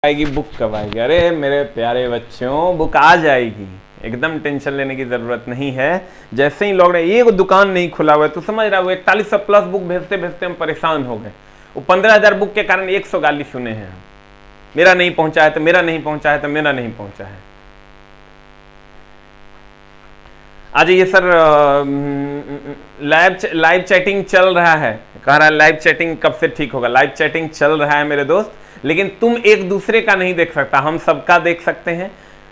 आएगी, बुक कब आएगी? अरे मेरे प्यारे बच्चों, बुक आ जाएगी, एकदम टेंशन लेने की जरूरत नहीं है। जैसे ही लॉकडाउन, ये दुकान नहीं खुला हुआ है तो समझ रहा है, वो 4100 प्लस बुक भेजते भेजते हम परेशान हो गए। वो 15,000 बुक के कारण 100 गाली सुने हैं। मेरा नहीं पहुंचा है तो मेरा नहीं पहुंचा है तो मेरा नहीं पहुंचा है। आज ये सर लाइव चैटिंग चल रहा है, कह रहा है लाइव चैटिंग कब से ठीक होगा। लाइव चैटिंग चल रहा है मेरे दोस्त, लेकिन तुम एक दूसरे का नहीं देख सकता, हम सबका देख सकते हैं।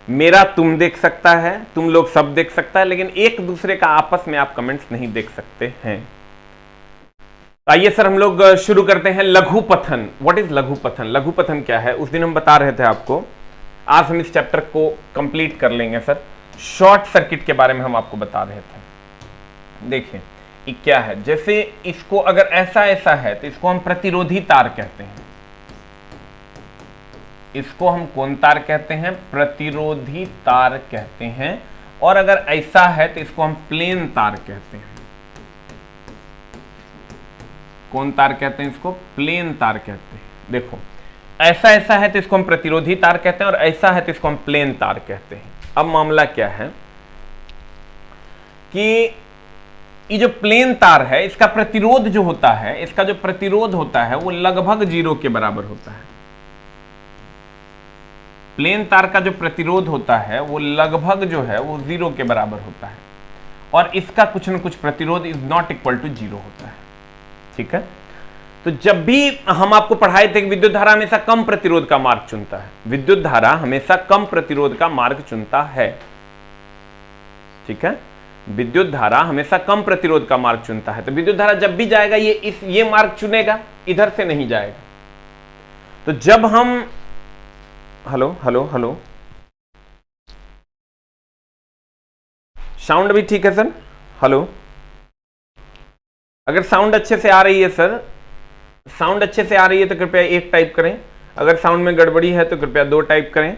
मेरा तुम देख सकता है, तुम लोग सब देख सकता है, लेकिन एक दूसरे का आपस में आप कमेंट्स नहीं देख सकते हैं। आइए सर हम लोग शुरू करते हैं। लघु पथन, व्हाट इज लघु पथन? लघु पथन क्या है उस दिन हम बता रहे थे आपको, आज हम इस चैप्टर को कंप्लीट कर लेंगे सर। शॉर्ट सर्किट के बारे में हम आपको बता रहे थे। देखिए ये क्या है, जैसे इसको अगर ऐसा ऐसा है तो इसको हम प्रतिरोधी तार कहते हैं। इसको हम कौन तार कहते हैं? प्रतिरोधी तार कहते हैं। और अगर ऐसा है तो इसको हम प्लेन तार कहते हैं। कौन तार कहते हैं? इसको प्लेन तार कहते हैं। देखो ऐसा ऐसा है तो इसको हम प्रतिरोधी तार कहते हैं, और ऐसा है तो इसको हम प्लेन तार कहते हैं। अब मामला क्या है कि ये जो प्लेन तार है, इसका प्रतिरोध जो होता है, इसका जो प्रतिरोध होता है वो लगभग 0 के बराबर होता है। प्लेन तार का जो प्रतिरोध होता है वो लगभग जो है वो 0 के बराबर होता है, और इसका कुछ न कुछ प्रतिरोध इज नॉट इक्वल टू 0 होता है। ठीक है, तो जब भी हम आपको पढ़ाए थे कि विद्युत धारा हमेशा कम प्रतिरोध का मार्ग चुनता है, विद्युत धारा हमेशा कम प्रतिरोध का मार्ग चुनता है। ठीक है, विद्युत धारा हमेशा कम प्रतिरोध का मार्ग चुनता है। तो विद्युत धारा जब भी जाएगा ये मार्ग चुनेगा, इधर से नहीं जाएगा। तो जब हम हेलो हेलो हेलो, साउंड भी ठीक है सर? हेलो, अगर साउंड अच्छे से आ रही है सर, साउंड अच्छे से आ रही है तो कृपया 1 टाइप करें। अगर साउंड में गड़बड़ी है तो कृपया 2 टाइप करें।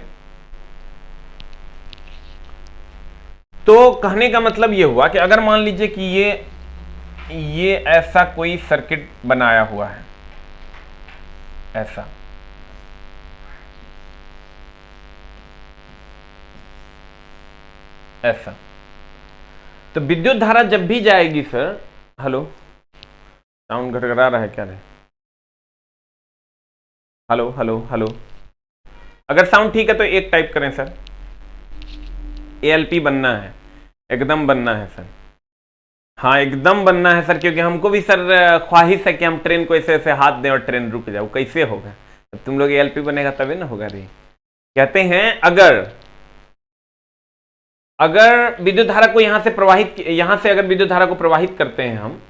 तो कहने का मतलब यह हुआ कि अगर मान लीजिए कि ये ऐसा कोई सर्किट बनाया हुआ है, ऐसा, तो विद्युत धारा जब भी जाएगी सर, हेलो साउंड घटघटा रहा है क्या? नहीं, हेलो हेलो हेलो, अगर साउंड ठीक है तो 1 टाइप करें सर। ALP बनना है, एकदम बनना है सर। हाँ एकदम बनना है सर, क्योंकि हमको भी सर ख्वाहिश है कि हम ट्रेन को ऐसे ऐसे हाथ दें और ट्रेन रुक जाए। कैसे होगा? जब तुम लोग ALP बनेगा तभी ना होगा रे। कहते हैं अगर विद्युत धारा को यहां से अगर विद्युत धारा को प्रवाहित करते हैं हम,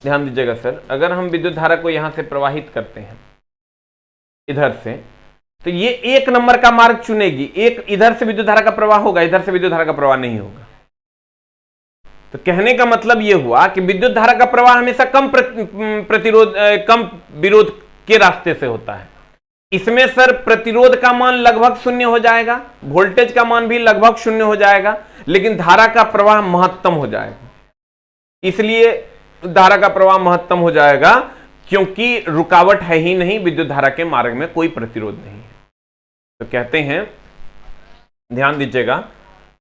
ध्यान दीजिएगा सर, अगर हम विद्युत धारा को यहां से प्रवाहित करते हैं इधर से, तो ये 1 नंबर का मार्ग चुनेगी। एक इधर से विद्युत धारा का प्रवाह होगा, इधर से विद्युत धारा का प्रवाह नहीं होगा। तो कहने का मतलब यह हुआ कि विद्युत धारा का प्रवाह हमेशा कम विरोध के रास्ते से होता है। इसमें सर प्रतिरोध का मान लगभग 0 हो जाएगा, वोल्टेज का मान भी लगभग 0 हो जाएगा, लेकिन धारा का प्रवाह महत्तम हो जाएगा। इसलिए धारा का प्रवाह महत्तम हो जाएगा क्योंकि रुकावट है ही नहीं, विद्युत धारा के मार्ग में कोई प्रतिरोध नहीं है। तो कहते हैं, ध्यान दीजिएगा,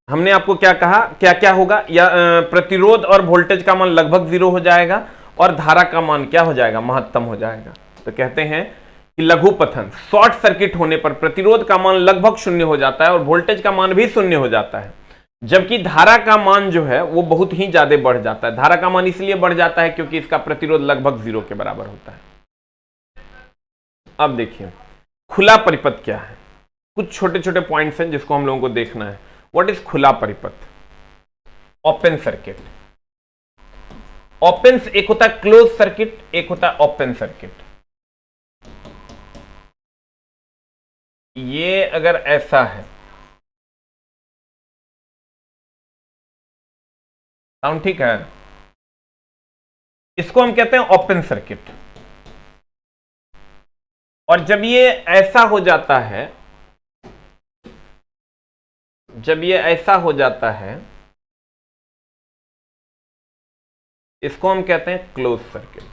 हमने आपको क्या कहा, क्या क्या होगा, या प्रतिरोध और वोल्टेज का मान लगभग 0 हो जाएगा और धारा का मान क्या हो जाएगा? महत्तम हो जाएगा। तो कहते हैं कि लघु पथन, शॉर्ट सर्किट होने पर प्रतिरोध का मान लगभग 0 हो जाता है और वोल्टेज का मान भी 0 हो जाता है, जबकि धारा का मान जो है वो बहुत ही ज्यादा बढ़ जाता है। धारा का मान इसलिए बढ़ जाता है क्योंकि इसका प्रतिरोध लगभग 0 के बराबर होता है। अब देखिए खुला परिपथ क्या है, कुछ छोटे छोटे पॉइंट्स हैं जिसको हम लोगों को देखना है। व्हाट इज खुला परिपथ? Open circuit. ओपन एक होता है क्लोज सर्किट, एक होता है ओपन सर्किट। ये अगर ऐसा है, साउंड ठीक है, इसको हम कहते हैं ओपन सर्किट। और जब ये ऐसा हो जाता है, जब ये ऐसा हो जाता है, इसको हम कहते हैं क्लोज सर्किट।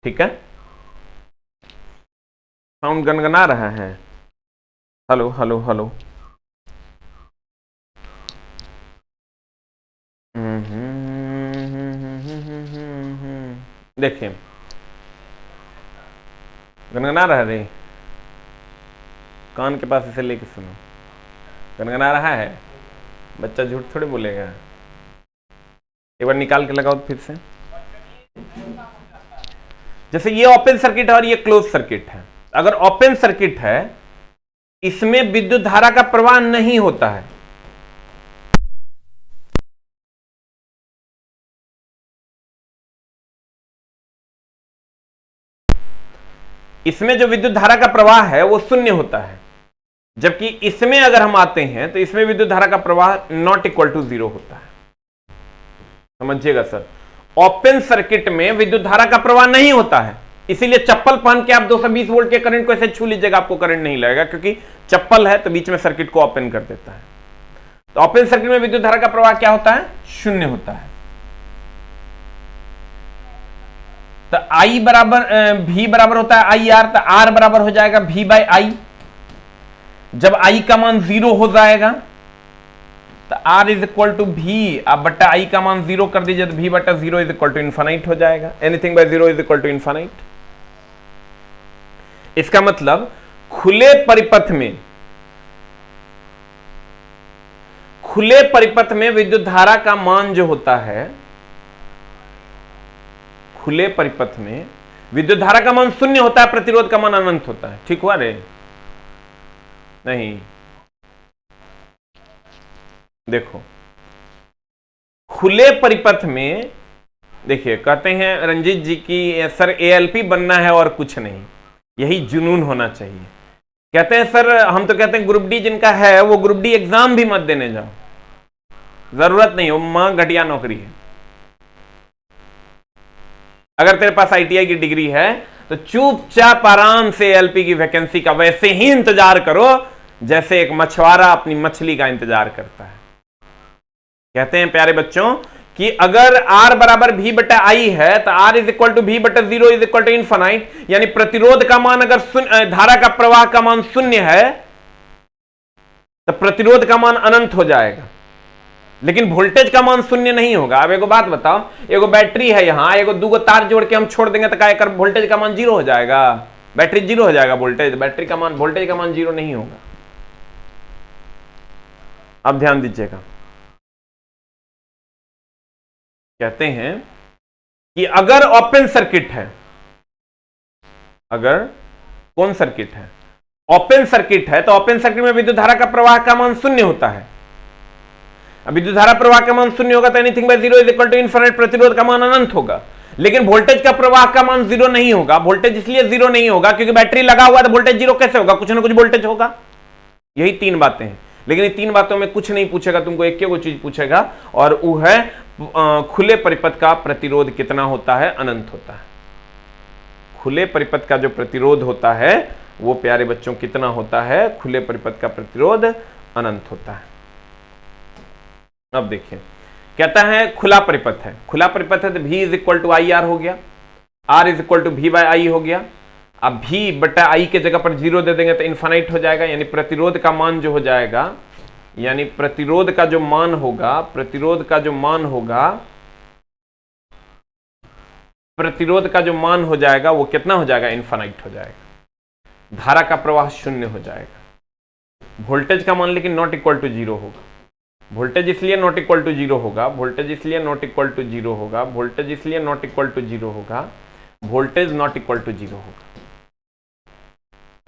ठीक है, साउंड गनगना रहा है। Hello hello hello. देखिए गनगना रहा रे, कान के पास इसे लेके सुनो। गनगना रहा है, बच्चा झूठ थोड़ी बोलेगा। एक बार निकाल के लगाओ फिर से। जैसे ये ओपन सर्किट है और ये क्लोज सर्किट है। अगर ओपन सर्किट है, इसमें विद्युत धारा का प्रवाह नहीं होता है। इसमें जो विद्युत धारा का प्रवाह है वो शून्य होता है, जबकि इसमें अगर हम आते हैं तो इसमें विद्युत धारा का प्रवाह नॉट इक्वल टू जीरो होता है। समझिएगा सर, ओपन सर्किट में विद्युत धारा का प्रवाह नहीं होता है, इसीलिए चप्पल पहन के आप 220 वोल्ट के करंट को ऐसे छू लीजिएगा, आपको करंट नहीं लगेगा, क्योंकि चप्पल है तो बीच में सर्किट को ओपन कर देता है। तो ओपन सर्किट में विद्युत धारा का प्रवाह क्या होता है? शून्य होता है। तो I बराबर V बराबर होता है आई आर, तो R बराबर हो जाएगा V बाई आई। जब I का मान 0 हो जाएगा तो R is equal to V, आप बट्टा I का मान 0 कर दीजिए तो V बट्टा 0 इज इक्वल टू इन्फानाइट हो जाएगा। Anything by 0 is equal to infinite. इसका मतलब खुले परिपथ में विद्युत धारा का मान जो होता है, खुले परिपथ में विद्युत धारा का मान शून्य होता है, प्रतिरोध का मान अनंत होता है। ठीक हुआ रे? नहीं, देखो खुले परिपथ में, देखिए कहते हैं रंजीत जी की सर एएलपी बनना है और कुछ नहीं, यही जुनून होना चाहिए। कहते हैं सर, हम तो कहते हैं ग्रुप डी जिनका है वो ग्रुप डी एग्जाम भी मत देने जाओ, जरूरत नहीं हो, मां घटिया नौकरी है। अगर तेरे पास आईटीआई की डिग्री है तो चुपचाप आराम से एएलपी की वैकेंसी का वैसे ही इंतजार करो जैसे एक मछुआरा अपनी मछली का इंतजार करता है। कहते हैं प्यारे बच्चों कि अगर R बराबर V बटा आई है तो R is equal to V बटा 0 इज इक्वल टू इन्फानाइट, यानी प्रतिरोध का मान अगर धारा का प्रवाह का मान शून्य है तो प्रतिरोध का मान अनंत हो जाएगा, लेकिन वोल्टेज का मान शून्य नहीं होगा। अब एगो बात बताओ, एगो बैटरी है यहां, एगो दूगो तार जोड़ के हम छोड़ देंगे तो क्या कर वोल्टेज का मान जीरो हो जाएगा? बैटरी जीरो हो जाएगा, बैटरी का मान, वोल्टेज का मान जीरो नहीं होगा। अब ध्यान दीजिएगा, कहते हैं कि अगर ओपन सर्किट है, अगर कौन सर्किट है? ओपन सर्किट है, तो ओपन सर्किट में विद्युत धारा का प्रवाह का मान शून्य होता है। अब विद्युत धारा प्रवाह का मान शून्य होगा तो anything by 0 is equal to infinite, प्रतिरोध का मान अनंत होगा। लेकिन वोल्टेज का प्रवाह का मान 0 नहीं होगा। वोल्टेज इसलिए 0 नहीं होगा क्योंकि बैटरी लगा हुआ है, तो वोल्टेज 0 कैसे होगा? कुछ ना कुछ वोल्टेज होगा। यही तीन बातें हैं, लेकिन इन तीन बातों में कुछ नहीं पूछेगा, तुमको एक को चीज पूछेगा, और वो है खुले परिपथ का प्रतिरोध कितना होता है? अनंत होता है। खुले परिपथ का जो प्रतिरोध होता है वो प्यारे बच्चों कितना होता है? खुले परिपथ का प्रतिरोध अनंत होता है। अब देखिए, कहता है खुला परिपथ है, खुला परिपथ है तो V is equal to I R हो गया, R is equal to V by I हो गया। अब V बटा आई के जगह पर 0 दे देंगे तो इन्फानाइट हो जाएगा, यानी प्रतिरोध का मान जो हो जाएगा, यानी प्रतिरोध का जो मान होगा, प्रतिरोध का जो मान होगा, प्रतिरोध का जो मान हो जाएगा वो कितना हो जाएगा? इन्फानाइट हो जाएगा। धारा का प्रवाह शून्य हो जाएगा। वोल्टेज का मान लेकिन नॉट इक्वल टू 0 होगा। वोल्टेज इसलिए नॉट इक्वल टू 0 होगा, वोल्टेज इसलिए नॉट इक्वल टू 0 होगा, वोल्टेज इसलिए नॉट इक्वल टू 0 होगा, वोल्टेज नॉट इक्वल टू 0 होगा।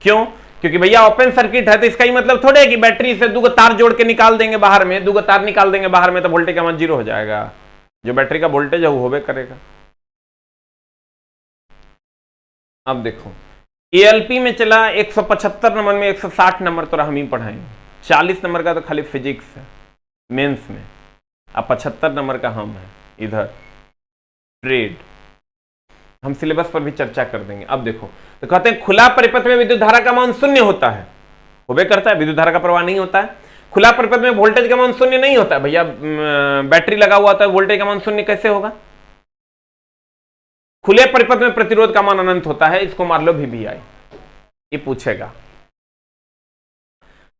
क्यों? क्योंकि भैया ओपन सर्किट है, तो इसका ही मतलब थोड़े है कि बैटरी से दूगो तार जोड़ के निकाल देंगे बाहर में, दूगो तार निकाल देंगे बाहर में तो वोल्टेज का मान 0 हो जाएगा। जो बैटरी का वोल्टेज है वो होबे करेगा। अब देखो, एएलपी में चला 175 नंबर में 160 नंबर तो हम ही पढ़ाएंगे, 40 नंबर का तो खाली फिजिक्स है मेंस में, अब 75 नंबर का हम है इधर ट्रेड। हम सिलेबस पर भी चर्चा कर देंगे। अब देखो, तो कहते हैं खुला परिपथ में विद्युत धारा का मान शून्य होता है, होबे करता है, विद्युत धारा का प्रवाह नहीं होता है। खुला परिपथ में वोल्टेज का मान शून्य नहीं होता है। भैया बैटरी लगा हुआ था, वोल्टेज का मान शून्य कैसे होगा? खुले परिपथ में प्रतिरोध का मान अनंत होता है, इसको मान लो VBI। ये पूछेगा।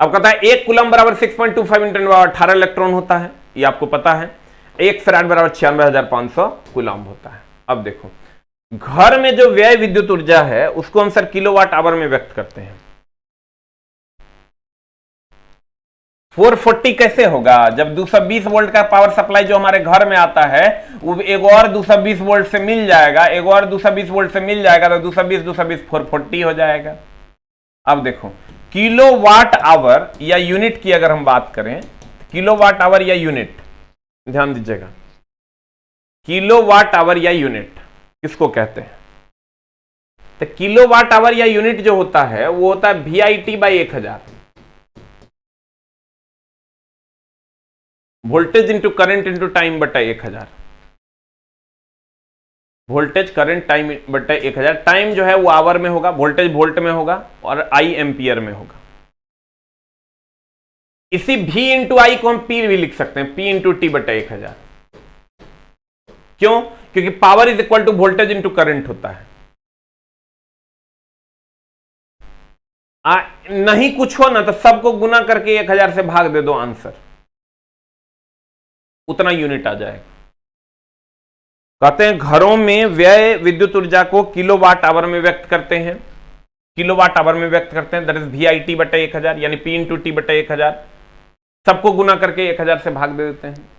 अब कहता है 1 कूलम बराबर 6.25 × 18 इलेक्ट्रॉन होता है, ये आपको पता है। 1 फैराड बराबर 96,500 कूलम होता है। अब देखो घर में जो व्यय विद्युत ऊर्जा है उसको हम सर किलोवाट आवर में व्यक्त करते हैं। 440 कैसे होगा? जब 220 वोल्ट का पावर सप्लाई जो हमारे घर में आता है वो एक और 220 वोल्ट से मिल जाएगा, एक और 220 वोल्ट से मिल जाएगा, तो 220 440 हो जाएगा। अब देखो किलोवाट आवर या यूनिट की अगर हम बात करें, किलोवाट आवर या यूनिट, ध्यान दीजिएगा, किलोवाट आवर या यूनिट किसको कहते हैं? तो किलोवाट आवर या यूनिट जो होता है वो होता है VIT/1000, voltage into current into time बटा 1000। वोल्टेज करंट टाइम बटा 1000। टाइम जो है वो आवर में होगा, वोल्टेज वोल्ट में होगा और आई एम्पियर में होगा। इसी V इंटू आई को हम P भी लिख सकते हैं, P इंटू टी बटा 1000। क्यों? क्योंकि power is equal to voltage into current होता है। नहीं कुछ हो ना तो सबको गुना करके 1000 से भाग दे दो, आंसर उतना यूनिट आ जाएगा। कहते हैं घरों में व्यय विद्युत ऊर्जा को किलोवाट आवर में व्यक्त करते हैं, किलोवाट आवर में व्यक्त करते हैं, दैट इज VIT/1000 यानी P इंटू टी बटा 1000। सबको गुना करके 1000 से भाग दे देते हैं।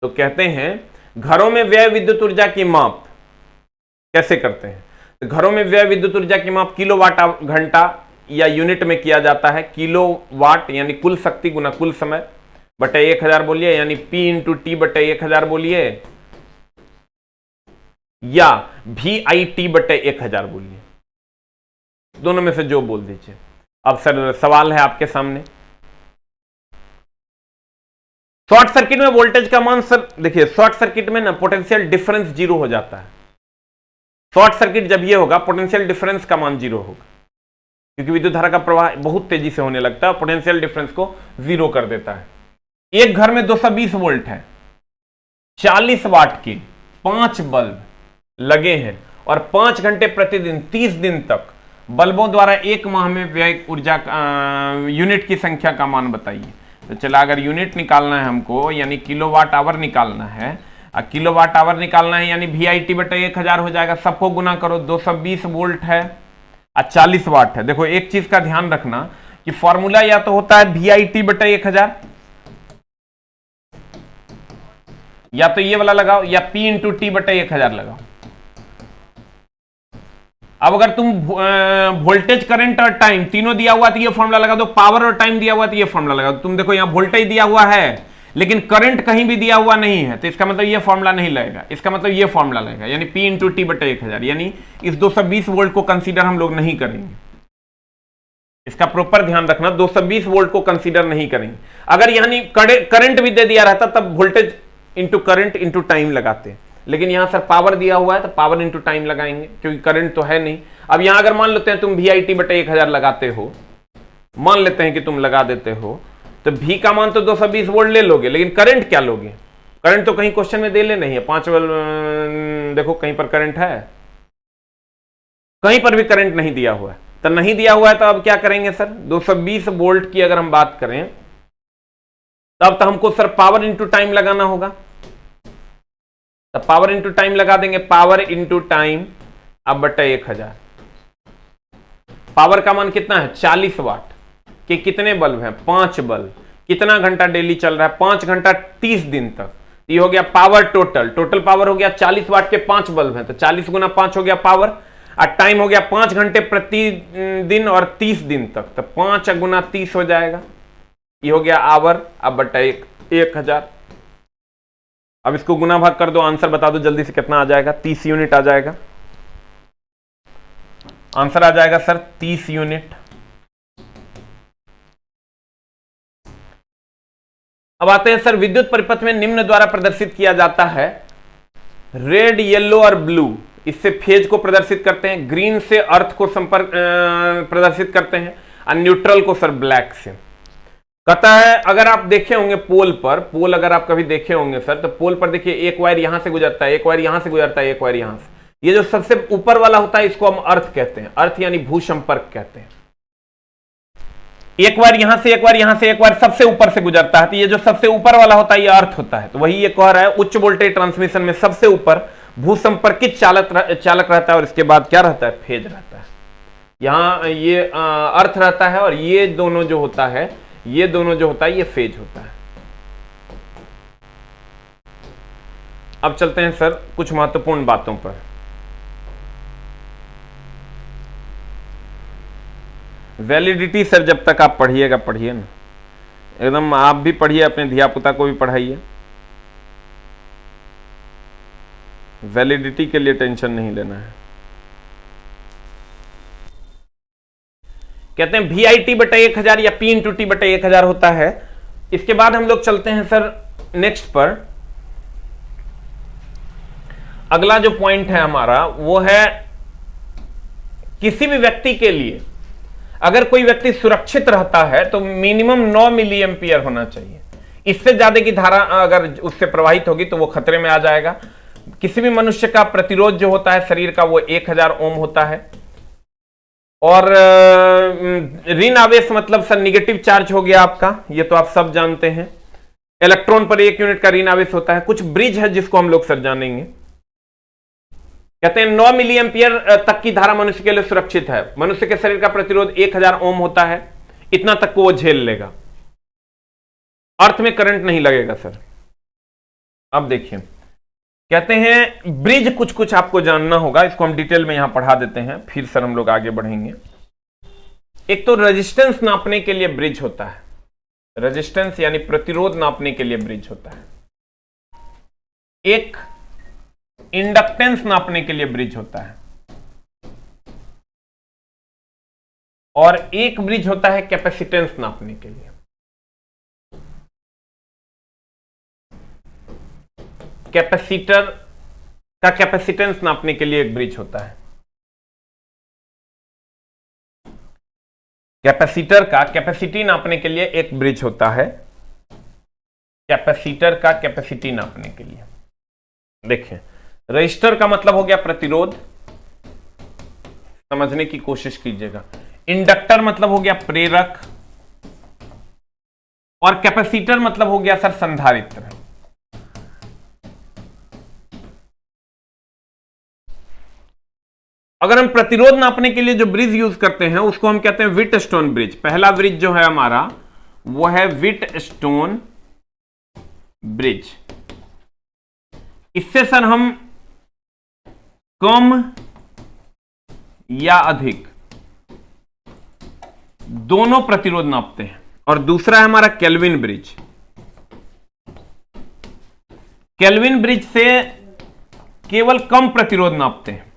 तो कहते हैं घरों में व्यय विद्युत ऊर्जा की माप कैसे करते हैं? तो घरों में व्यय विद्युत ऊर्जा की माप किलोवाट घंटा या यूनिट में किया जाता है। किलोवाट यानी कुल शक्ति गुना कुल समय बटे 1000 बोलिए, यानी P इंटू टी बटे 1000 बोलिए, या VIT/1000 बोलिए, दोनों में से जो बोल दीजिए। अब सर सवाल है आपके सामने, शॉर्ट सर्किट में वोल्टेज का मान, सर देखिए शॉर्ट सर्किट में ना पोटेंशियल डिफरेंस 0 हो जाता है। शॉर्ट सर्किट जब ये होगा पोटेंशियल डिफरेंस का मान 0 होगा, क्योंकि विद्युत धारा का प्रवाह बहुत तेजी से होने लगता है, पोटेंशियल डिफरेंस को 0 कर देता है। एक घर में 220 वोल्ट है, 40 वाट के 5 बल्ब लगे हैं और 5 घंटे प्रतिदिन 30 दिन तक बल्बों द्वारा एक माह में व्यय ऊर्जा यूनिट की संख्या का मान बताइए। तो चला अगर यूनिट निकालना है हमको, यानी किलोवाट आवर निकालना है, किलोवाट आवर निकालना है यानी VIT/1000 हो जाएगा। सबको गुना करो, 220 वोल्ट है और 40 वाट है। देखो एक चीज का ध्यान रखना कि फॉर्मूला या तो होता है VIT/1000, या तो ये वाला लगाओ, या P इंटू टी बटे 1000 लगाओ। अब अगर तुम वोल्टेज करंट और टाइम तीनों दिया हुआ तो ये फॉर्मूला लगा दो, पावर और टाइम दिया हुआ तो ये फॉर्मूला लगा दो। तुम देखो यहाँ वोल्टेज दिया हुआ है लेकिन करंट कहीं भी दिया हुआ नहीं है, तो इसका मतलब ये फॉर्मूला नहीं लगेगा, इसका मतलब ये फॉर्मूला लगेगा, यानी P इंटू टी बटे 1000। यानी इस 220 वोल्ट को कंसीडर हम लोग नहीं करेंगे, इसका प्रॉपर ध्यान रखना, 220 वोल्ट को कंसीडर नहीं करेंगे। अगर यानी करंट भी दे दिया रहता तब voltage into current into time लगाते, लेकिन यहां सर पावर दिया हुआ है तो पावर इंटू टाइम लगाएंगे, क्योंकि करंट तो है नहीं। अब यहां अगर मान लेते हैं तुम VIT/1000 लगाते हो, मान लेते हैं कि तुम लगा देते हो, तो V का मान तो 220 वोल्ट ले लोगे, लेकिन करंट क्या लोगे? करंट तो कहीं क्वेश्चन में दे ले नहीं है। 5 देखो कहीं पर करंट है, कहीं पर भी करंट नहीं दिया हुआ है। तो नहीं दिया हुआ है तो अब क्या करेंगे सर? 220 वोल्ट की अगर हम बात करें तब तो हमको सर पावर इंटू टाइम लगाना होगा, तो पावर इंटू टाइम लगा देंगे, पावर इंटू टाइम अब बटे 1000। पावर का मान कितना है? 40 वाट के कितने बल्ब हैं? 5 बल्ब। कितना घंटा डेली चल रहा है? 5 घंटा 30 दिन तक। ये हो गया पावर टोटल पावर हो गया 40 वाट के 5 बल्ब हैं, तो 40 गुना 5 हो गया पावर, और टाइम हो गया 5 घंटे प्रति दिन और 30 दिन तक, तो 5 गुना 30 हो जाएगा, ये हो गया आवर अब बटा 1000। अब इसको गुना भाग कर दो, आंसर बता दो जल्दी से कितना आ जाएगा? 30 यूनिट आ जाएगा। आंसर आ जाएगा सर 30 यूनिट। अब आते हैं सर विद्युत परिपथ में निम्न द्वारा प्रदर्शित किया जाता है, रेड, येलो और ब्लू इससे फेज को प्रदर्शित करते हैं, ग्रीन से अर्थ को संपर्क प्रदर्शित करते हैं, और न्यूट्रल को सर ब्लैक से। कहता है अगर आप देखे होंगे पोल पर, पोल अगर आप कभी देखे होंगे सर, तो पोल पर देखिए एक वायर यहां से गुजरता है, एक वायर यहां से गुजरता है, एक वायर यहां से। ये जो सबसे ऊपर वाला होता है इसको हम अर्थ कहते हैं, अर्थ यानी भू संपर्क कहते हैं। एक बार यहां से एक बार यहां से एक बार सबसे ऊपर से गुजरता है, तो ये जो सबसे ऊपर वाला होता है ये अर्थ होता है। तो वही ये कह रहा है उच्च वोल्टेज ट्रांसमिशन में सबसे ऊपर भू संपर्कित चालक रहता है और इसके बाद क्या रहता है, फेज रहता है। यहां ये अर्थ रहता है और ये दोनों जो होता है ये फेज होता है। अब चलते हैं सर कुछ महत्वपूर्ण बातों पर। वैलिडिटी सर जब तक आप पढ़िएगा पढ़िए ना, एकदम आप भी पढ़िए, अपने धियापुता को भी पढ़ाइए। वैलिडिटी के लिए टेंशन नहीं लेना है। कहते हैं VIT बटा 1000 या P इंटू टी बटा 1000 होता है। इसके बाद हम लोग चलते हैं सर नेक्स्ट पर। अगला जो पॉइंट है हमारा वो है किसी भी व्यक्ति के लिए अगर कोई व्यक्ति सुरक्षित रहता है तो मिनिमम 9 मिली एम्पियर होना चाहिए। इससे ज्यादा की धारा अगर उससे प्रवाहित होगी तो वो खतरे में आ जाएगा। किसी भी मनुष्य का प्रतिरोध जो होता है शरीर का वो 1000 ओम होता है। और ऋण आवेश मतलब सर निगेटिव चार्ज हो गया आपका, ये तो आप सब जानते हैं। इलेक्ट्रॉन पर 1 यूनिट का ऋण आवेश होता है। कुछ ब्रिज है जिसको हम लोग सर जानेंगे। कहते हैं 9 मिली एम्पियर तक की धारा मनुष्य के लिए सुरक्षित है। मनुष्य के शरीर का प्रतिरोध 1000 ओम होता है, इतना तक को वो झेल लेगा। अर्थ में करंट नहीं लगेगा सर। अब देखिए कहते हैं ब्रिज कुछ कुछ आपको जानना होगा, इसको हम डिटेल में यहां पढ़ा देते हैं, फिर सर हम लोग आगे बढ़ेंगे। एक तो रेजिस्टेंस नापने के लिए ब्रिज होता है, रेजिस्टेंस यानी प्रतिरोध नापने के लिए ब्रिज होता है। एक इंडक्टेंस नापने के लिए ब्रिज होता है और एक ब्रिज होता है कैपेसिटेंस नापने के लिए। कैपेसिटर का कैपेसिटेंस नापने के लिए एक ब्रिज होता है। कैपेसिटर का कैपेसिटी नापने के लिए एक ब्रिज होता है। कैपेसिटर का कैपेसिटी नापने के लिए देखिए, रजिस्टर का मतलब हो गया प्रतिरोध, समझने की कोशिश कीजिएगा। इंडक्टर मतलब हो गया प्रेरक और कैपेसिटर मतलब हो गया सर संधारित्र। अगर हम प्रतिरोध नापने के लिए जो ब्रिज यूज करते हैं उसको हम कहते हैं व्हीटस्टोन ब्रिज। पहला ब्रिज जो है हमारा वो है व्हीटस्टोन ब्रिज। इससे सर हम कम या अधिक दोनों प्रतिरोध नापते हैं। और दूसरा है हमारा केल्विन ब्रिज। केल्विन ब्रिज से केवल कम प्रतिरोध नापते हैं,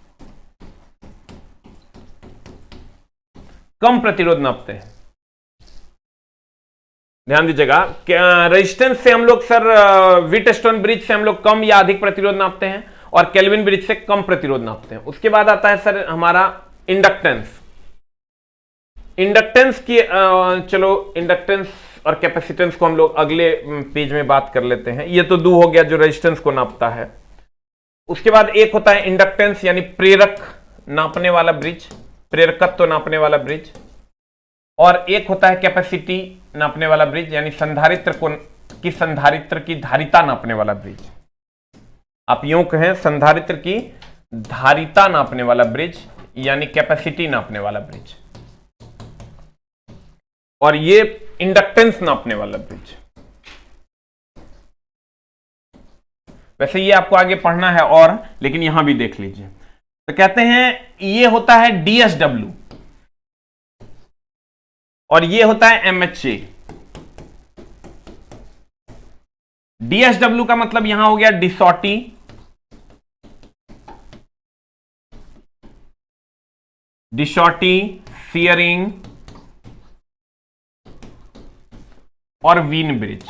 कम प्रतिरोध नापते हैं। ध्यान दीजिएगा, रेजिस्टेंस से हम लोग सर व्हीटस्टोन ब्रिज से हम लोग कम या अधिक प्रतिरोध नापते हैं और केल्विन ब्रिज से कम प्रतिरोध नापते हैं। उसके बाद आता है सर हमारा इंडक्टेंस। इंडक्टेंस की चलो इंडक्टेंस और कैपेसिटेंस को हम लोग अगले पेज में बात कर लेते हैं। ये तो 2 हो गया जो रेजिस्टेंस को नापता है। उसके बाद एक होता है इंडक्टेंस यानी प्रेरक नापने वाला ब्रिज, प्रेरकत्व तो नापने वाला ब्रिज। और एक होता है कैपेसिटी नापने वाला ब्रिज यानी संधारित्र की धारिता नापने वाला ब्रिज। आप यूं कहें संधारित्र की धारिता नापने वाला ब्रिज यानी कैपेसिटी नापने वाला ब्रिज। और ये इंडक्टेंस नापने वाला ब्रिज। वैसे ये आपको आगे पढ़ना है और, लेकिन यहां भी देख लीजिए। तो कहते हैं ये होता है DSW और ये होता है MHA। DSW का मतलब यहां हो गया डिसॉटी, शियरिंग और Wien bridge.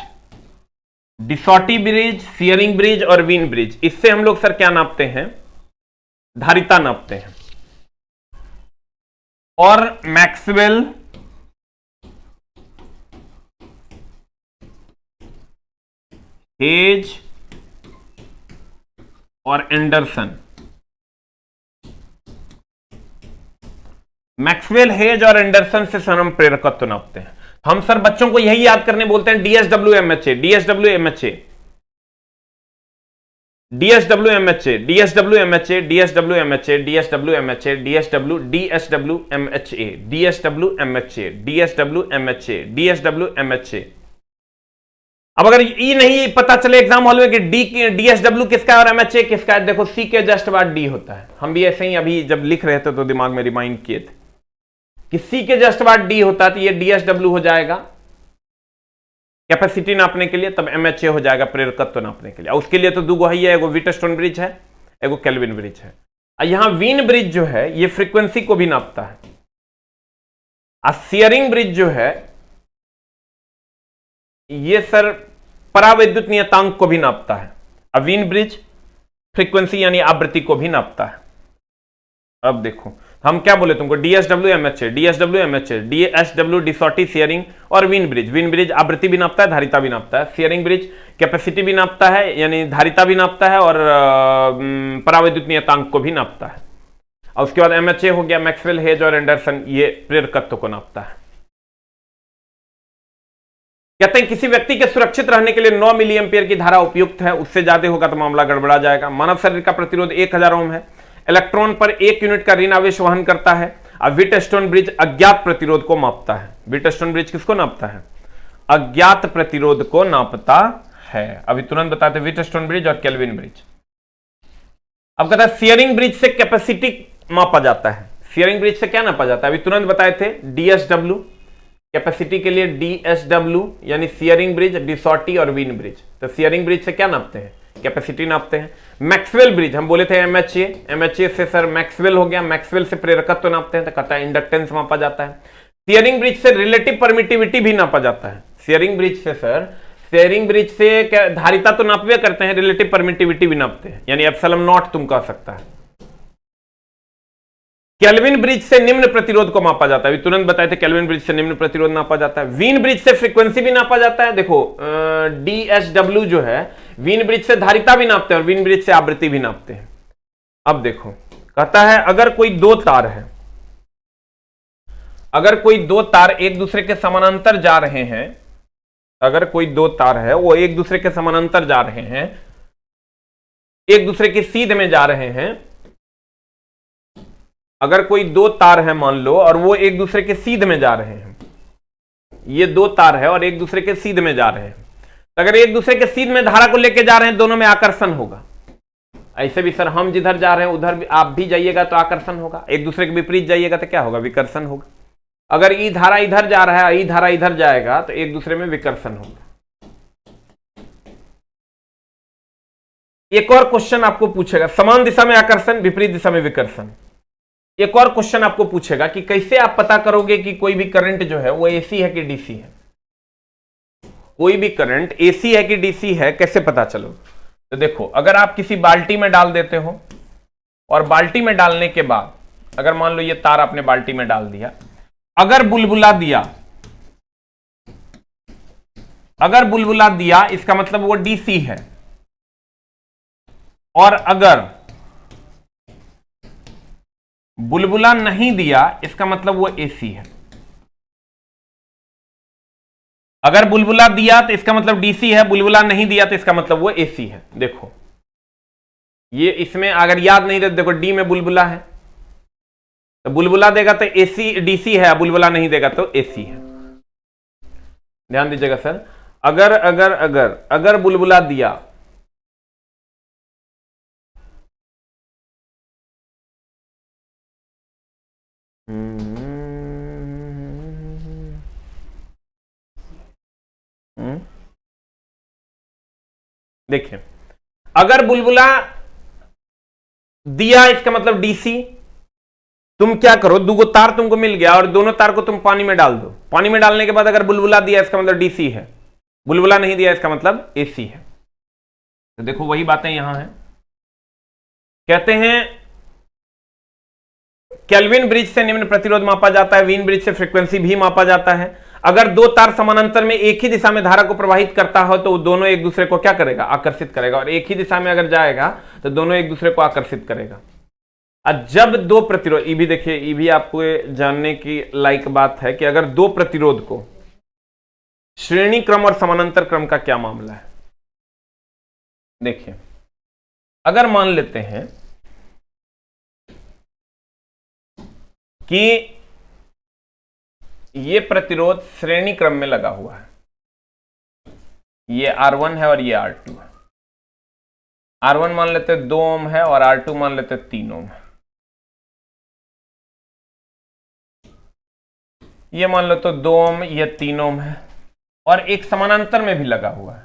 De Sauty bridge, Schering bridge और वीन ब्रिज, इससे हम लोग सर क्या नापते हैं, धारिता नापते हैं। और मैक्सवेल हेज और एंडरसन, मैक्सवेल, हेज और एंडरसन से सर हम प्रेरकत्व नापते हैं। हम सर बच्चों को यही याद करने बोलते हैं, DSW MHA, DSW MHA, DSW MHA, DSW MHA, DSW MHA, DSW MHA, DSW, DSW MHA, DSW MHA, DSW MHA, DSW MHA. अब अगर ई नहीं पता चले एग्जाम हॉल में कि डीएसडब्ल्यू किसका है और एमएचए किसका है, देखो सी के जस्ट बाद डी होता है। हम भी ऐसे ही अभी जब लिख रहे थे तो दिमाग में रिमाइंड किए थे कि सी के जस्ट बाद डी होता है, तो ये डीएसडब्ल्यू हो जाएगा कैपेसिटी नापने के लिए, तब एमएचए हो जाएगा प्रेरकत्व नापने के लिए। और उसके लिए तो दो ही है, एगो व्हीटस्टोन ब्रिज है, एगो केल्विन ब्रिज है। यहां वीन ब्रिज जो है ये फ्रीक्वेंसी को भी नापता है, और सियरिंग ब्रिज जो है ये सर परावैद्युत नियतांक को भी नापता है। अवीन ब्रिज फ्रीक्वेंसी यानी आवृत्ति को भी नापता है। अब देखो हम क्या बोले तुमको, DSW MHA, DSW MHA, DSW de Sauty Schering और वीन ब्रिज। वीन ब्रिज आवृत्ति भी नापता है, धारिता भी नापता है। सियरिंग ब्रिज कैपेसिटी भी नापता है यानी धारिता भी नापता है, और परावैद्युत नियतांक को भी नापता है। और उसके बाद एमएचए हो गया, मैक्सवेल, हेज और एंडरसन, ये प्रेरकत्व को नापता है। कहते हैं किसी व्यक्ति के सुरक्षित रहने के लिए 9 मिली एम्पियर की धारा उपयुक्त है, उससे ज्यादा होगा तो मामला गड़बड़ा जाएगा। मानव शरीर का प्रतिरोध 1000 ओम है, इलेक्ट्रॉन पर 1 यूनिट का ऋण आवेश वहन करता है। अब व्हीटस्टोन ब्रिज अज्ञात प्रतिरोध को मापता है। व्हीटस्टोन ब्रिज किसको नापता है? अज्ञात प्रतिरोध को नापता है। अभी तुरंत बताते व्हीटस्टोन ब्रिज और केल्विन ब्रिज। अब कहता है सियरिंग ब्रिज से कैपेसिटी मापा जाता है। सियरिंग ब्रिज से क्या नापा जाता है? अभी तुरंत बताए थे डीएसडब्ल्यू, कैपेसिटी के लिए डीएसडब्ल्यू यानी सियरिंग ब्रिज, डिसॉर्टी और वीन ब्रिज। तो सियरिंग ब्रिज से क्या नापते हैं? कैपेसिटी नापते हैं। मैक्सवेल ब्रिज हम बोले थे एमएचए, एमएचए से सर मैक्सवेल हो गया, मैक्सवेल से प्रेरकत्व नापते हैं, तो कहता है इंडक्टेंस मापा जाता है। सियरिंग ब्रिज से रिलेटिव परमिटिविटी भी नापा जाता है। सियरिंग ब्रिज से सर, सियरिंग ब्रिज से क्या धारिता तो नापवे करते हैं, रिलेटिव परमिटिविटी भी नापते हैं, यानी एप्सिलॉन नॉट तुम कह सकता है। केल्विन ब्रिज से निम्न प्रतिरोध को मापा जाता है। तुरंत बताए थे केल्विन ब्रिज से निम्न प्रतिरोध नापा जाता है। वीन ब्रिज से फ्रीक्वेंसी भी नापा जाता है। देखो डीएसडब्ल्यू जो है वीन ब्रिज से धारिता भी नापते हैं और वीन ब्रिज से आवृत्ति भी नापते हैं। अब देखो कहता है अगर कोई दो तार है, अगर कोई दो तार एक दूसरे के समानांतर जा रहे हैं, अगर कोई दो तार है वो एक दूसरे के समानांतर जा रहे हैं, एक दूसरे की सीध में जा रहे हैं, अगर कोई दो तार है मान लो और वो एक दूसरे के सीध में जा रहे हैं, ये दो तार है और एक दूसरे के सीध में जा रहे हैं, अगर एक दूसरे के सीध में धारा को लेके जा रहे हैं, दोनों में आकर्षण होगा। ऐसे भी सर हम जिधर जा रहे हैं उधर भी आप भी जाइएगा तो आकर्षण होगा, एक दूसरे के विपरीत जाइएगा तो क्या होगा? विकर्षण होगा। अगर ई धारा इधर जा रहा है, ई धारा इधर जाएगा तो एक दूसरे में विकर्षण होगा। एक और क्वेश्चन आपको पूछेगा, समान दिशा में आकर्षण, विपरीत दिशा में विकर्षण। एक और क्वेश्चन आपको पूछेगा कि कैसे आप पता करोगे कि कोई भी करंट जो है वो एसी है कि डीसी है? कोई भी करंट एसी है कि डीसी है, कैसे पता चलो? तो देखो अगर आप किसी बाल्टी में डाल देते हो और बाल्टी में डालने के बाद अगर मान लो ये तार आपने बाल्टी में डाल दिया, अगर बुलबुला दिया, अगर बुलबुला दिया इसका मतलब वो डीसी है, और अगर बुलबुला नहीं दिया इसका मतलब वो एसी है। अगर बुलबुला दिया तो इसका मतलब डीसी है, बुलबुला नहीं दिया तो इसका मतलब वो एसी है। देखो ये इसमें अगर याद नहीं रहता, देखो डी में बुलबुला है तो बुलबुला देगा तो एसी डीसी है, बुलबुला नहीं देगा तो एसी है। ध्यान दीजिएगा सर, अगर अगर अगर अगर बुलबुला दिया देखिए अगर बुलबुला दिया इसका मतलब डीसी, तुम क्या करो, दो तार तुमको मिल गया और दोनों तार को तुम पानी में डाल दो। पानी में डालने के बाद अगर बुलबुला दिया इसका मतलब डीसी है, बुलबुला नहीं दिया इसका मतलब एसी है। तो देखो वही बातें यहां हैं। कहते हैं केल्विन ब्रिज से निम्न प्रतिरोध मापा जाता है, वीन ब्रिज से फ्रीक्वेंसी भी मापा जाता है। अगर दो तार समानांतर में एक ही दिशा में धारा को प्रवाहित करता हो तो दोनों एक दूसरे को क्या करेगा? आकर्षित करेगा, और एक ही दिशा में अगर जाएगा तो दोनों एक दूसरे को आकर्षित करेगा। जब दो प्रतिरोध, ये भी देखिए, ये भी आपको जानने की लायक बात है कि अगर दो प्रतिरोध को श्रेणी क्रम और समानांतर क्रम का क्या मामला है। देखिए, अगर मान लेते हैं कि ये प्रतिरोध श्रेणी क्रम में लगा हुआ है, ये R1 है और ये R2 है। R1 मान लेते 2 ओम है और R2 मान लेते 3 ओम है। ये मान लो तो 2 ओम, ये 3 ओम है और एक समानांतर में भी लगा हुआ है।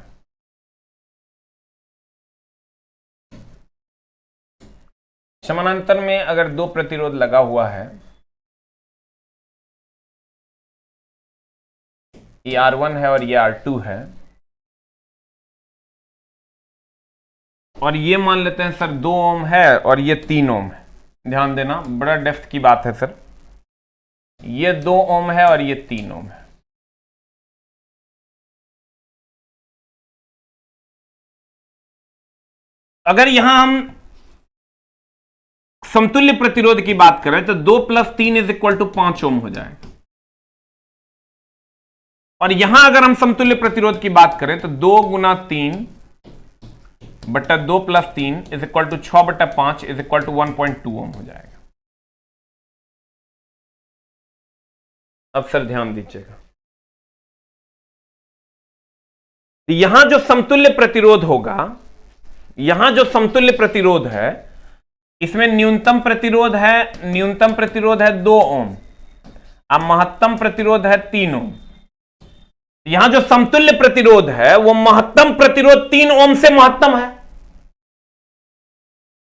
समानांतर में अगर दो प्रतिरोध लगा हुआ है, ये R1 है और ये R2 है, और ये मान लेते हैं सर 2 ओम है और ये 3 ओम है। ध्यान देना, बड़ा डेप्थ की बात है सर। ये 2 ओम है और ये 3 ओम है। अगर यहां हम समतुल्य प्रतिरोध की बात करें तो 2 + 3 = 5 ओम हो जाएगा। और यहां अगर हम समतुल्य प्रतिरोध की बात करें तो 2 × 3 बटा 2 + 3 = 6/5 = 1.2 ओम हो जाएगा। अब सर ध्यान दीजिएगा, यहां जो समतुल्य प्रतिरोध होगा, यहां जो समतुल्य प्रतिरोध है, इसमें न्यूनतम प्रतिरोध है 2 ओम, अब महत्तम प्रतिरोध है 3 ओम। यहां जो समतुल्य प्रतिरोध है वो महत्तम प्रतिरोध 3 ओम से महत्तम है।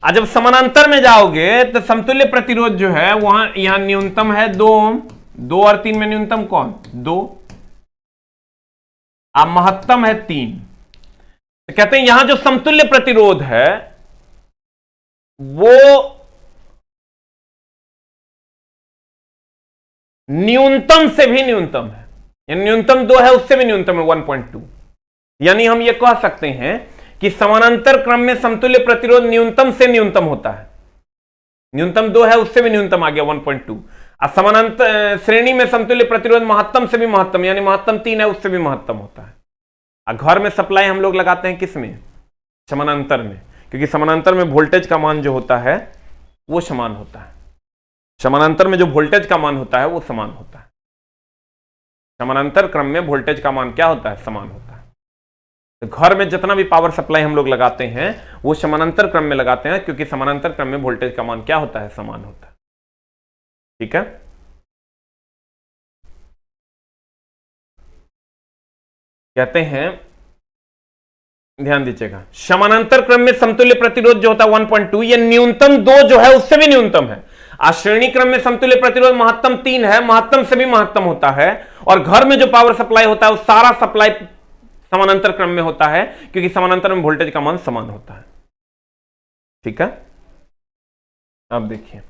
आज जब समानांतर में जाओगे तो समतुल्य प्रतिरोध जो है वहां, यहां न्यूनतम है 2 ओम, 2 और 3 में न्यूनतम कौन? 2। अब महत्तम है 3। तो कहते हैं यहां जो समतुल्य प्रतिरोध है वो न्यूनतम से भी न्यूनतम है, यानी न्यूनतम 2 है उससे भी न्यूनतम है 1.2। यानी हम ये कह सकते हैं कि समानांतर क्रम में समतुल्य प्रतिरोध न्यूनतम से न्यूनतम होता है। न्यूनतम 2 है उससे भी न्यूनतम आ गया 1.2। अब समानांतर श्रेणी में समतुल्य प्रतिरोध महत्तम से भी महत्तम, यानी महत्तम 3 है उससे भी महत्तम होता है। अब घर में सप्लाई हम लोग लगाते हैं किस में? समानांतर में, क्योंकि समानांतर में वोल्टेज का मान जो होता है वो समान होता है। समानांतर में जो वोल्टेज का मान होता है वो समान होता है। समानांतर क्रम में वोल्टेज का मान क्या होता है? समान होता है। तो घर में जितना भी पावर सप्लाई हम लोग लगाते हैं वो समानांतर क्रम में लगाते हैं, क्योंकि समानांतर क्रम में वोल्टेज का मान क्या होता है? समान होता है। ठीक है, कहते हैं, ध्यान दीजिएगा, समानांतर क्रम में समतुल्य प्रतिरोध जो होता है 1.2, ये न्यूनतम 2 जो है उससे भी न्यूनतम है। आज श्रेणी क्रम में समतुल्य प्रतिरोध महत्तम 3 है, महत्तम से भी महत्तम होता है। और घर में जो पावर सप्लाई होता है वो सारा सप्लाई समानांतर क्रम में होता है, क्योंकि समानांतर में वोल्टेज का मान समान होता है। ठीक है, अब देखिए,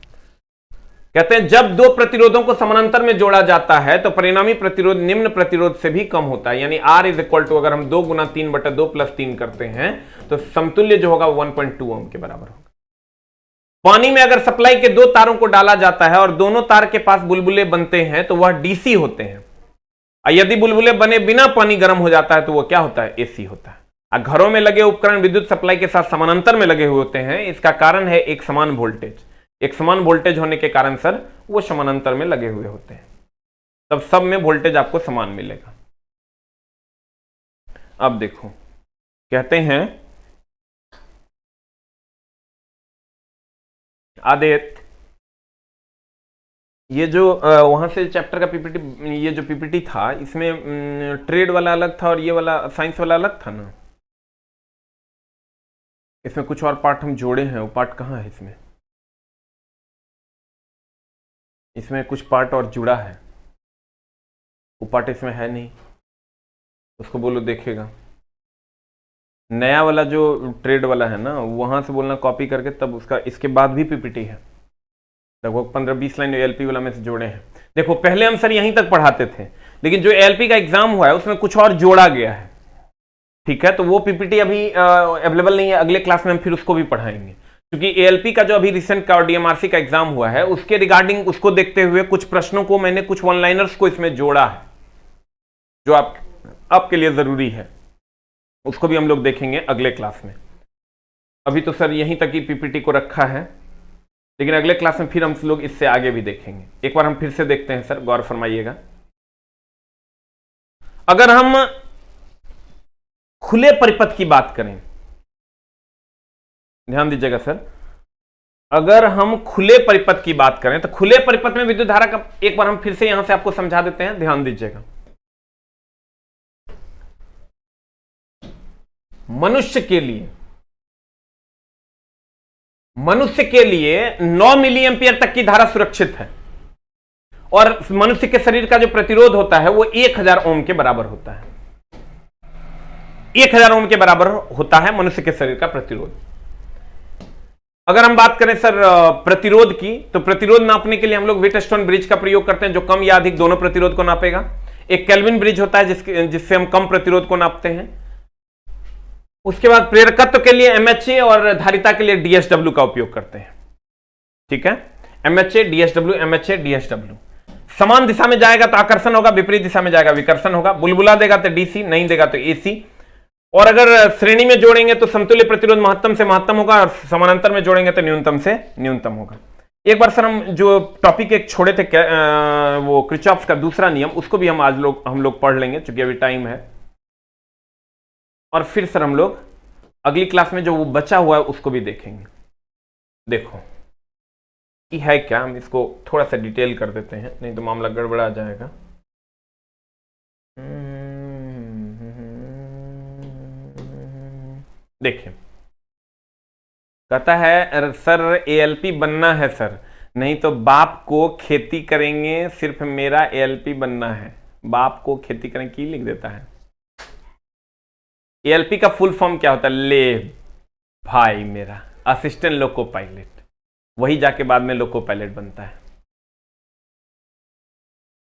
कहते हैं जब दो प्रतिरोधों को समानांतर में जोड़ा जाता है तो परिणामी प्रतिरोध निम्न प्रतिरोध से भी कम होता है। यानी R = अगर हम 2 × 3 बटा 2 + 3 करते हैं तो समतुल्य जो होगा 1.2 ओम के बराबर होगा। पानी में अगर सप्लाई के 2 तारों को डाला जाता है और दोनों तार के पास बुलबुले बनते हैं तो वह डीसी होते हैं। यदि बुलबुले बने बिना पानी गर्म हो जाता है तो वह क्या होता है? एसी होता है। घरों में लगे उपकरण विद्युत सप्लाई के साथ समानांतर में लगे हुए होते हैं। इसका कारण है एक समान वोल्टेज। एक समान वोल्टेज होने के कारण सर वो समानांतर में लगे हुए होते हैं, तब सब में वोल्टेज आपको समान मिलेगा। अब देखो, कहते हैं आदित्य, ये जो वहां से चैप्टर का पीपीटी, ये जो पीपीटी था इसमें ट्रेड वाला अलग था और ये वाला साइंस वाला अलग था ना। इसमें कुछ और पार्ट हम जोड़े हैं, वो पार्ट कहाँ है? इसमें कुछ पार्ट और जुड़ा है, वो पार्ट इसमें है नहीं, उसको बोलो देखेगा। नया वाला जो ट्रेड वाला है ना, वहां से बोलना कॉपी करके, तब उसका इसके बाद भी पीपीटी है, लगभग 15-20 लाइन एलपी वाला में से जोड़े हैं। देखो, पहले हम सर यहीं तक पढ़ाते थे, लेकिन जो एलपी का एग्जाम हुआ है उसमें कुछ और जोड़ा गया है। ठीक है, तो वो पीपीटी अभी अवेलेबल नहीं है, अगले क्लास में हम फिर उसको भी पढ़ाएंगे। क्योंकि एएलपी का जो अभी रिसेंट का और डीएमआरसी का एग्जाम हुआ है उसके रिगार्डिंग उसको देखते हुए कुछ प्रश्नों को मैंने कुछ वन लाइनर्स को इसमें जोड़ा है जो आपके लिए जरूरी है, उसको भी हम लोग देखेंगे अगले क्लास में। अभी तो सर यहीं तक ही पीपीटी को रखा है, लेकिन अगले क्लास में फिर हम लोग इससे आगे भी देखेंगे। एक बार हम फिर से देखते हैं सर, गौर फरमाइएगा। अगर हम खुले परिपथ की बात करें, ध्यान दीजिएगा सर, अगर हम खुले परिपथ की बात करें तो खुले परिपथ में विद्युत धारा का एक बार हम फिर से यहां से आपको समझा देते हैं, ध्यान दीजिएगा। मनुष्य के लिए 9 मिली एंपियर तक की धारा सुरक्षित है और मनुष्य के शरीर का जो प्रतिरोध होता है वो 1000 ओम के बराबर होता है। 1000 ओम के बराबर होता है मनुष्य के शरीर का प्रतिरोध। अगर हम बात करें सर प्रतिरोध की, तो प्रतिरोध नापने के लिए हम लोग व्हीटस्टोन ब्रिज का प्रयोग करते हैं जो कम या अधिक दोनों प्रतिरोध को नापेगा। एक केल्विन ब्रिज होता है जिससे हम कम प्रतिरोध को नापते हैं। उसके बाद प्रेरकत्व के लिए एमएचए और धारिता के लिए डीएसडब्ल्यू का उपयोग करते हैं। ठीक है, एमएचए डीएसडब्ल्यू, एमएचए डीएसडब्ल्यू। समान दिशा में जाएगा तो आकर्षण होगा, विपरीत दिशा में जाएगा विकर्षण होगा। बुलबुला देगा तो डीसी, नहीं देगा तो एसी। और अगर श्रेणी में जोड़ेंगे तो समतुल्य प्रतिरोध महत्तम से महत्तम होगा और समानांतर में जोड़ेंगे तो न्यूनतम से न्यूनतम होगा। एक बार सर हम जो टॉपिक एक छोड़े थे वो किरचॉफ का दूसरा नियम, उसको भी हम लोग पढ़ लेंगे चूंकि अभी टाइम है। और फिर सर हम लोग अगली क्लास में जो वो बचा हुआ है उसको भी देखेंगे। देखो ये है क्या, हम इसको थोड़ा सा डिटेल कर देते हैं, नहीं तो मामला गड़बड़ा जाएगा। देखिए, कहता है सर एएलपी बनना है सर, नहीं तो बाप को खेती करेंगे, सिर्फ मेरा एएलपी बनना है। बाप को खेती करें की लिख देता है। एएलपी का फुल फॉर्म क्या होता है? ले भाई मेरा असिस्टेंट लोको पायलट, वही जाके बाद में लोको पायलट बनता है।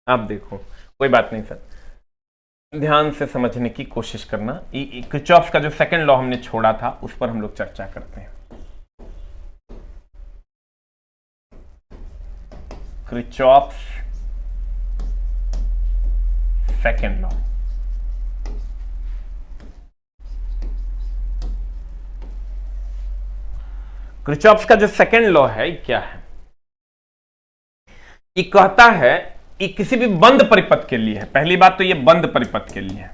आप देखो, कोई बात नहीं सर, ध्यान से समझने की कोशिश करना। किरचॉफ का जो सेकंड लॉ हमने छोड़ा था उस पर हम लोग चर्चा करते हैं। किरचॉफ सेकंड लॉ, किरचॉफ का जो सेकंड लॉ है क्या है? ये कहता है कि किसी भी बंद परिपथ के लिए है। पहली बात तो ये बंद परिपथ के लिए है,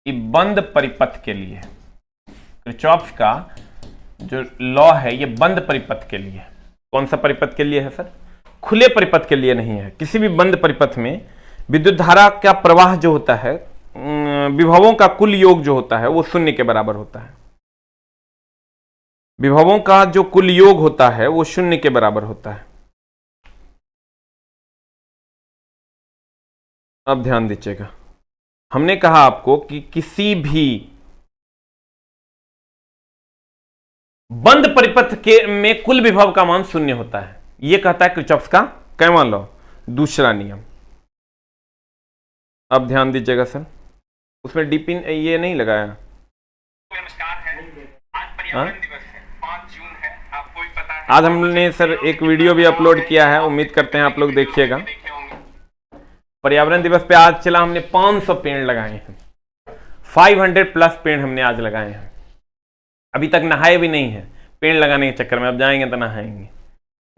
ये बंद परिपथ के लिए है। किरचॉफ का जो लॉ है ये बंद परिपथ के लिए है। कौन सा परिपथ के लिए है सर? खुले परिपथ के लिए नहीं है। किसी भी बंद परिपथ में विद्युत धारा का प्रवाह जो होता है, विभवों का कुल योग जो होता है वो शून्य के बराबर होता है। विभवों का जो कुल योग होता है वो शून्य के बराबर होता है। अब ध्यान दीजिएगा, हमने कहा आपको कि किसी भी बंद परिपथ के में कुल विभव का मान शून्य होता है। यह कहता है किरचॉफ का कैवा लॉ, दूसरा नियम। अब ध्यान दीजिएगा सर, उसमें डीपिन ये नहीं लगाया। नमस्कार है, आज पर्यावरण दिवस है, 5 जून है, आपको भी पता है। आज हमने सर एक वीडियो भी अपलोड किया है, उम्मीद करते हैं आप लोग देखिएगा। पर्यावरण दिवस पे आज चला हमने 500 पेड़ लगाए हैं, 500 प्लस पेड़ हमने आज लगाए हैं। अभी तक नहाए भी नहीं है पेड़ लगाने के चक्कर में, अब जाएंगे तो नहाएंगे।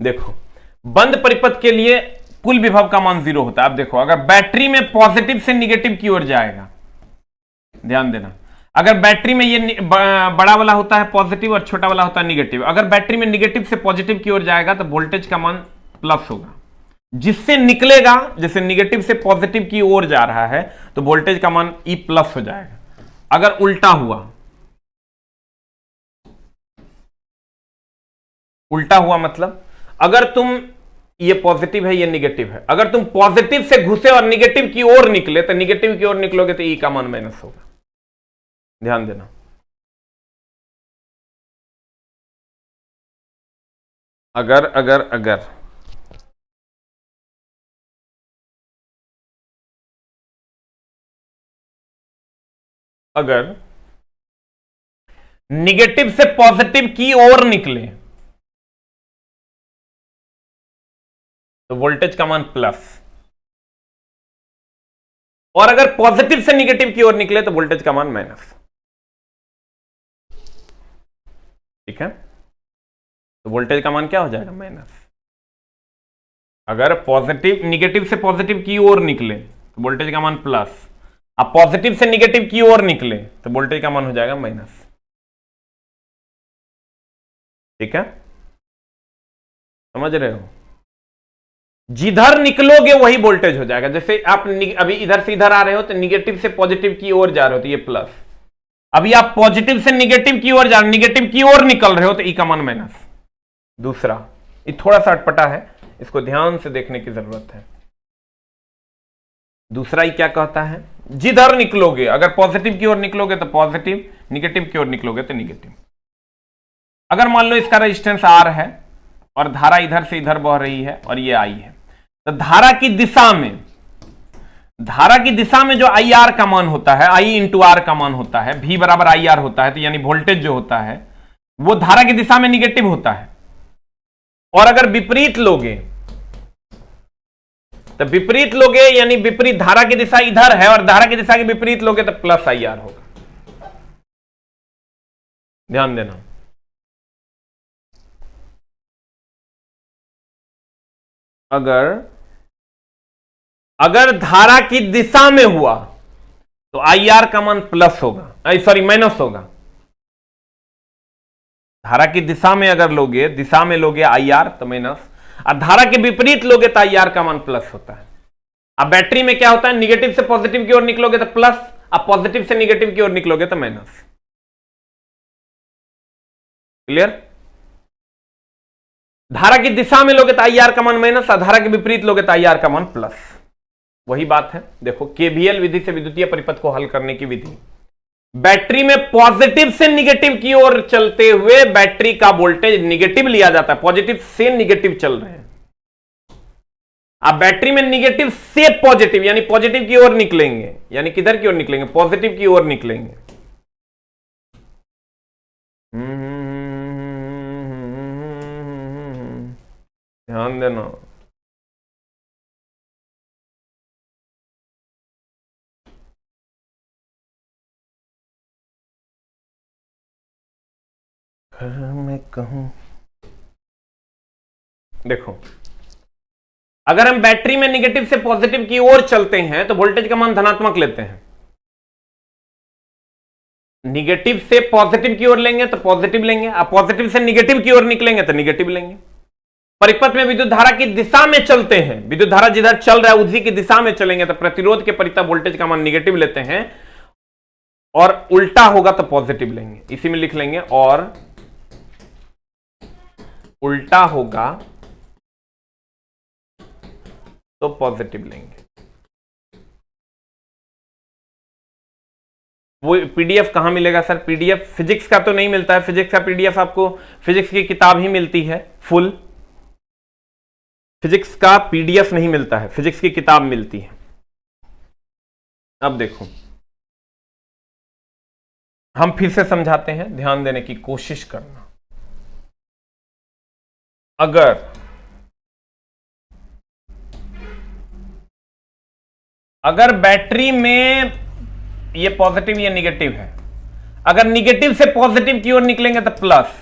देखो, बंद परिपथ के लिए कुल विभव का मान 0 होता है। अब देखो, अगर बैटरी में पॉजिटिव से निगेटिव की ओर जाएगा, ध्यान देना, अगर बैटरी में ये बड़ा वाला होता है पॉजिटिव और छोटा वाला होता है निगेटिव, अगर बैटरी में निगेटिव से पॉजिटिव की ओर जाएगा तो वोल्टेज का मान प्लस होगा। जिससे निकलेगा, जैसे निगेटिव से पॉजिटिव की ओर जा रहा है तो वोल्टेज का मान E प्लस हो जाएगा। अगर उल्टा हुआ, उल्टा हुआ मतलब अगर तुम, ये पॉजिटिव है ये निगेटिव है, अगर तुम पॉजिटिव से घुसे और निगेटिव की ओर निकले तो निगेटिव की ओर निकलोगे तो E का मान माइनस होगा। ध्यान देना। अगर अगर अगर अगर निगेटिव से पॉजिटिव की ओर निकले तो वोल्टेज का मान प्लस, और अगर पॉजिटिव से निगेटिव की ओर निकले तो वोल्टेज का मान माइनस। ठीक है, तो वोल्टेज का मान क्या हो जाएगा? माइनस। अगर पॉजिटिव निगेटिव से पॉजिटिव की ओर निकले तो वोल्टेज का मान प्लस, अब पॉजिटिव से निगेटिव की ओर निकले तो वोल्टेज का मान हो जाएगा माइनस। ठीक है, समझ रहे हो? जिधर निकलोगे वही वोल्टेज हो जाएगा। जैसे आप अभी इधर से इधर आ रहे हो तो निगेटिव से पॉजिटिव की ओर जा रहे हो तो ये प्लस, अभी आप पॉजिटिव से निगेटिव की ओर जा रहे हो, निगेटिव की ओर निकल रहे हो तो ई का मान माइनस। दूसरा, ये थोड़ा सा अटपटा है, इसको ध्यान से देखने की जरूरत है। दूसरा ही क्या कहता है? जिधर निकलोगे, अगर पॉजिटिव की ओर निकलोगे तो पॉजिटिव, निगेटिव की ओर निकलोगे तो निगेटिव। अगर मान लो इसका रेजिस्टेंस आर है और धारा इधर से इधर बह रही है और ये आई है, तो धारा की दिशा में जो आई आर का मान होता है, आई इंटू आर का मान होता है, V बराबर आई आर होता है, तो यानी वोल्टेज जो होता है वो धारा की दिशा में निगेटिव होता है। और अगर विपरीत लोगे तो विपरीत लोगे यानी विपरीत, धारा की दिशा इधर है और धारा की दिशा के विपरीत लोगे तो प्लस आई आर होगा। ध्यान देना। अगर धारा की दिशा में हुआ तो आई आर का मान प्लस होगा, सॉरी माइनस होगा। धारा की दिशा में अगर लोगे, दिशा में लोगे आई आर तो माइनस, और धारा के विपरीत लोगे तो आई आर का मान प्लस होता है। अब बैटरी में क्या होता है? निगेटिव से पॉजिटिव की ओर निकलोगे तो प्लस, अब पॉजिटिव से निगेटिव की ओर निकलोगे तो माइनस। क्लियर? धारा की दिशा में लोगे तो आई आर का मान माइनस, और धारा के विपरीत लोगे तो आई आर का मान प्लस। वही बात है, देखो केवीएल विधि से विद्युतीय परिपथ को हल करने की विधि। बैटरी में पॉजिटिव से निगेटिव की ओर चलते हुए बैटरी का वोल्टेज निगेटिव लिया जाता है, पॉजिटिव से निगेटिव चल रहे हैं। आप बैटरी में निगेटिव से पॉजिटिव यानी पॉजिटिव की ओर निकलेंगे, यानी किधर की ओर निकलेंगे? पॉजिटिव की ओर निकलेंगे। ध्यान देना। मैं कहूं, देखो अगर हम बैटरी में निगेटिव से पॉजिटिव की ओर चलते हैं तो वोल्टेज का मान धनात्मक लेते हैं। निगेटिव से पॉजिटिव की ओर लेंगे तो पॉजिटिव लेंगे, अब पॉजिटिव से निगेटिव की ओर निकलेंगे तो निगेटिव लेंगे। परिपथ में विद्युत धारा की दिशा में चलते हैं, विद्युत धारा जिधर चल रहा है उसी की दिशा में चलेंगे तो प्रतिरोध के परिता वोल्टेज का मान निगेटिव लेते हैं, और उल्टा होगा तो पॉजिटिव लेंगे। इसी में लिख लेंगे, और उल्टा होगा तो पॉजिटिव लेंगे। वो पीडीएफ कहां मिलेगा सर? पीडीएफ फिजिक्स का तो नहीं मिलता है, फिजिक्स का पीडीएफ आपको फिजिक्स की किताब ही मिलती है फुल। फिजिक्स का पीडीएफ नहीं मिलता है, फिजिक्स की किताब मिलती है। अब देखो हम फिर से समझाते हैं, ध्यान देने की कोशिश करना। अगर बैटरी में ये पॉजिटिव ये निगेटिव है, अगर निगेटिव से पॉजिटिव की ओर निकलेंगे तो प्लस,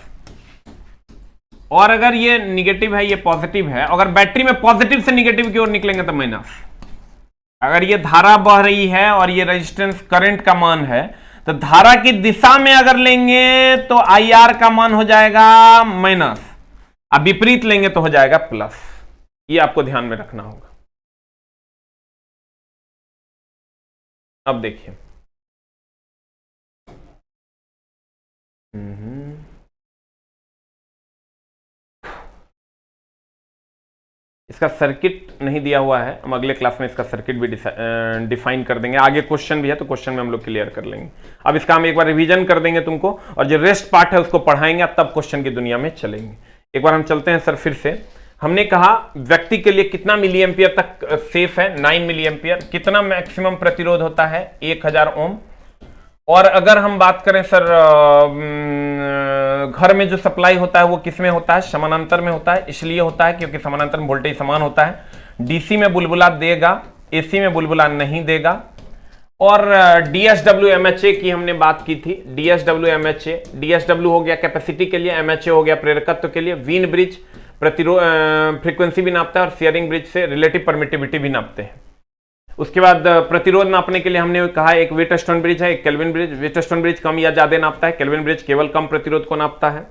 और अगर ये निगेटिव है ये पॉजिटिव है, अगर बैटरी में पॉजिटिव से निगेटिव की ओर निकलेंगे तो माइनस। अगर ये धारा बह रही है और ये रेजिस्टेंस करंट का मान है, तो धारा की दिशा में अगर लेंगे तो आई आर का मान हो जाएगा माइनस, अब विपरीत लेंगे तो हो जाएगा प्लस। ये आपको ध्यान में रखना होगा। अब देखिए इसका सर्किट नहीं दिया हुआ है, हम अगले क्लास में इसका सर्किट भी डिफाइन कर देंगे। आगे क्वेश्चन भी है तो क्वेश्चन में हम लोग क्लियर कर लेंगे। अब इसका हम एक बार रिवीजन कर देंगे तुमको, और जो रेस्ट पार्ट है उसको पढ़ाएंगे, तब क्वेश्चन की दुनिया में चलेंगे। एक बार हम चलते हैं सर फिर से। हमने कहा व्यक्ति के लिए कितना मिली एम्पियर तक सेफ है? 9 मिली एम्पियर। कितना मैक्सिमम प्रतिरोध होता है? 1000 ओम। और अगर हम बात करें सर, घर में जो सप्लाई होता है वो किस में होता है? समानांतर में होता है। इसलिए होता है क्योंकि समानांतर में वोल्टेज समान होता है। डीसी में बुलबुला देगा, एसी में बुलबुला नहीं देगा। और डीएसडब्ल्यू एमएचए की हमने बात की थी। डीएसडब्ल्यू एमएचए, डीएसडब्ल्यू हो गया कैपेसिटी के लिए, एमएचए हो गया प्रेरकत्व के लिए। वीन ब्रिज प्रतिरोध फ्रीक्वेंसी भी नापता है और सियरिंग ब्रिज से रिलेटिव परमिटिविटी भी नापते हैं। उसके बाद प्रतिरोध नापने के लिए हमने कहा एक व्हीटस्टोन ब्रिज है, एक केल्विन ब्रिज। व्हीटस्टोन ब्रिज कम या ज्यादा नापता है, केल्विन ब्रिज केवल कम प्रतिरोध को नापता है।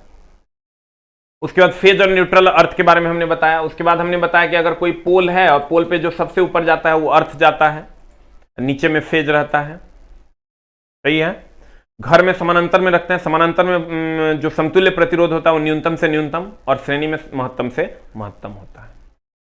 उसके बाद फेज और न्यूट्रल अर्थ के बारे में हमने बताया। उसके बाद हमने बताया कि अगर कोई पोल है और पोल पे जो सबसे ऊपर जाता है वो अर्थ जाता है, नीचे में फेज रहता है। सही है। घर में समानांतर में रखते हैं। समानांतर में जो समतुल्य प्रतिरोध होता है वो न्यूनतम से न्यूनतम और श्रेणी में महत्तम से महत्तम होता है।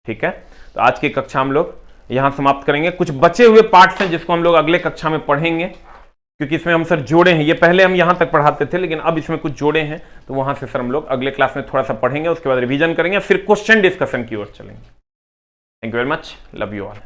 ठीक है, तो आज की कक्षा हम लोग यहां समाप्त करेंगे। कुछ बचे हुए पार्ट्स हैं जिसको हम लोग अगले कक्षा में पढ़ेंगे, क्योंकि इसमें हम सर जोड़े हैं। ये पहले हम यहां तक पढ़ाते थे, लेकिन अब इसमें कुछ जोड़े हैं, तो वहां से सर हम लोग अगले क्लास में थोड़ा सा पढ़ेंगे। उसके बाद रिवीजन करेंगे, फिर क्वेश्चन डिस्कशन की ओर चलेंगे। Thank you very much, love you all.